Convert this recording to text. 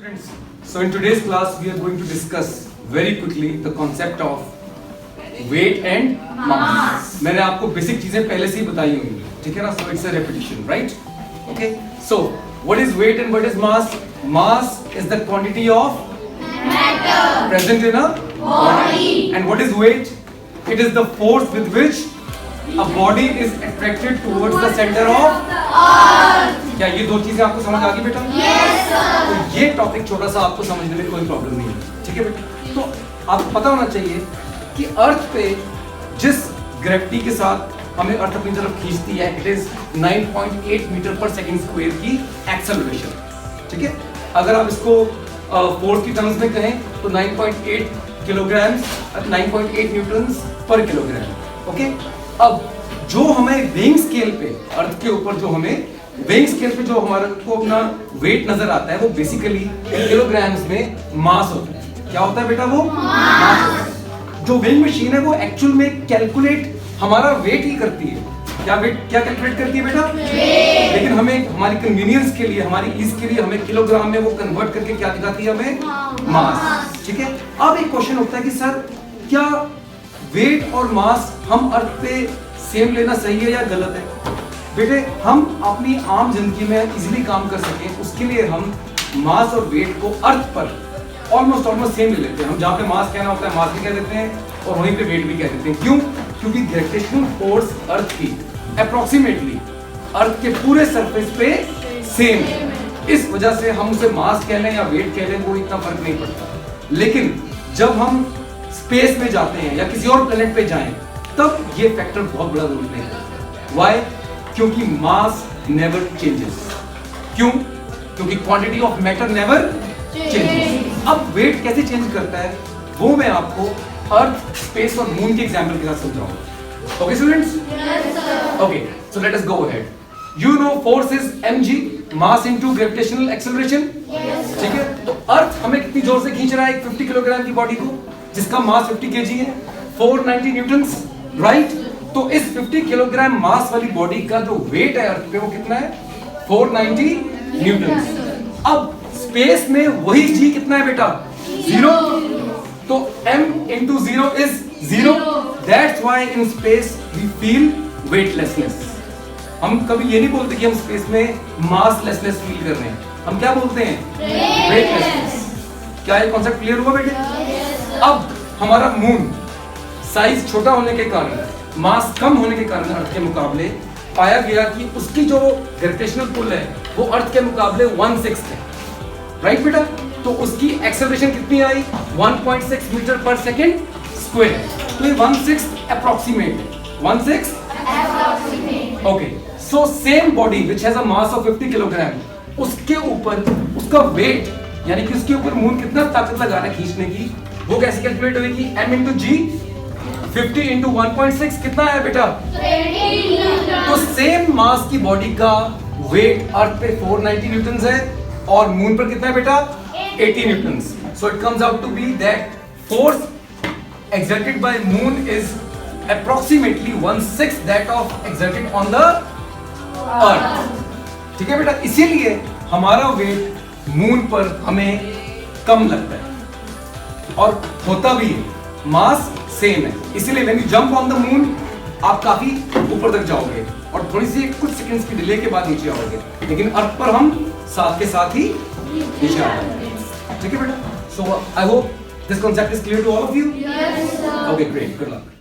Students, so in today's class we are going to discuss very quickly the concept of weight and mass. मैंने आपको basic चीजें पहले से ही बताई हुई हैं, ठीक है ना? So it's a repetition, right? Okay. So what is weight and what is mass? Mass is the quantity of matter present in a body. And what is weight? It is the force with which a body is attracted towards the center of earth. क्या ये दो चीजें आपको समझ आ गई बेटा? Yes sir. तो ये टॉपिक छोटा सा आपको समझने में कोई प्रॉब्लम नहीं है, ठीक है बेटा? तो आपको पता होना चाहिए कि अर्थ पे जिस ग्रेविटी के साथ हमें अर्थ अपनी तरफ खींचती है, इट इज 9.8 मीटर पर सेकंड स्क्वायर की एक्सेलरेशन, ठीक है? अगर आप इसको फोर्स की टर्म्स में कहें तो 9.8 किलोग्राम 9.8 न्यूटन्स पर किलोग्राम, ओके? अब जो हमें वेइंग स्केल पे अर्थ के ऊपर जो हमें वेइंग स्केल पे जो हमारे को अपना वेट नजर आता है वो बेसिकली किलोग्राम्स में मास होता है। क्या होता है बेटा? वो मास होता है। जो वेइंग मशीन है वो एक्चुअल में कैलकुलेट हमारा वेट ही करती है। क्या कैलकुलेट करती है बेटा? लेकिन हमें हमारी कन्वीनियंस के लिए, हमारी ईज के लिए हमें किलोग्राम में वो कन्वर्ट करके क्या दिखाती है? हमें मास, ठीक है? अब एक क्वेश्चन उठता है कि सर क्या वेट और मास हम अर्थ पे सेम लेना सही है या गलत है? बेटे, हम अपनी आम जिंदगी में इजीली काम कर सकें उसके लिए हम मास और वेट को अर्थ पर ऑलमोस्ट सेम ले लेते हैं। हम जहाँ पे मास कहना होता है मास भी कह देते हैं और वहीं पे वेट भी कह देते हैं। क्यों? क्योंकि ग्रेविटेशनल फोर्स अर्थ की अप्रोक्सीमेटली अर्थ के पूरे सरफेस पे सेम है। इस वजह से हम उसे मास कह लें या वेट कह लें वो इतना फर्क नहीं पड़ता। लेकिन जब हम स्पेस में जाते हैं या किसी और प्लेनेट पे जाएं तब ये फैक्टर बहुत बड़ा रोल प्ले करता है। व्हाई? क्योंकि मास नेवर चेंजेस। क्यों? क्योंकि quantity of matter never changes. अब वेट कैसे चेंज करता है वो मैं आपको अर्थ, स्पेस और मून के एग्जांपल के साथ समझाऊंगा। Okay students? Yes sir. Okay, so let us go ahead. You know force is mg, mass into gravitational acceleration. ठीक है? तो अर्थ हमें कितनी जोर से खींच रहा है? 50 किलोग्राम की बॉडी को जिसका मास 50 kg है, 490 न्यूटन्स, राइट? तो इस 50 किलोग्राम मास वाली बॉडी का जो वेट है अर्थ पे वो कितना है? 490 न्यूटन। अब स्पेस में वही g कितना है बेटा? 0। तो m into 0 is 0. That's why in space we feel weightlessness. हम कभी ये नहीं बोलते कि हम स्पेस में मासलेसनेस फील कर रहे हैं। हम क्या बोलते हैं? वेटलेसनेस। क्या ये कॉन्सेप्ट क्लियर हुआ बेटे? अब हमारा मून साइज छोटा होने के कारण, मास कम होने के कारण अर्थ के मुकाबले पाया गया कि उसकी जो ग्रेविटेशनल पुल है वो अर्थ के मुकाबले 1/6 है, राइट बेटा? तो उसकी एक्सेलरेशन कितनी आई? 1.6 मीटर पर सेकंड स्क्वायर। तो ये 1/6 अप्रोक्सीमेट है। 1/6 approximate. Okay, so same body which has a mass of 50 kilogram, उसके ऊपर उसका वेट यानी कि उसके ऊपर मून कितना ताकत लगा रहा है खींचने की, वो कैसे कैलकुलेट होगी? m into g, 50 into 1.6 कितना है बेटा? 20। तो सेम मास की बॉडी का वेट अर्थ पे 490 न्यूटन्स है और मून पर कितना है बेटा? 80 newtons. So it comes out to be that force exerted by moon is approximately 1/6 that of exerted on the earth. ठीक है बेटा? इसीलिए हमारा वेट मून पर हमें कम लगता है और होता भी है, मास सेम है। इसीलिए when you jump on the moon आप काफी ऊपर तक जाओगे और थोड़ी सी कुछ सेकंड्स की डिले के बाद नीचे आओगे, लेकिन अर्थ पर हम साथ के साथ ही नीचे आएंगे। ठीक है बेटा? So I hope this concept is clear to all of you. Yes sir. Okay, great, good luck.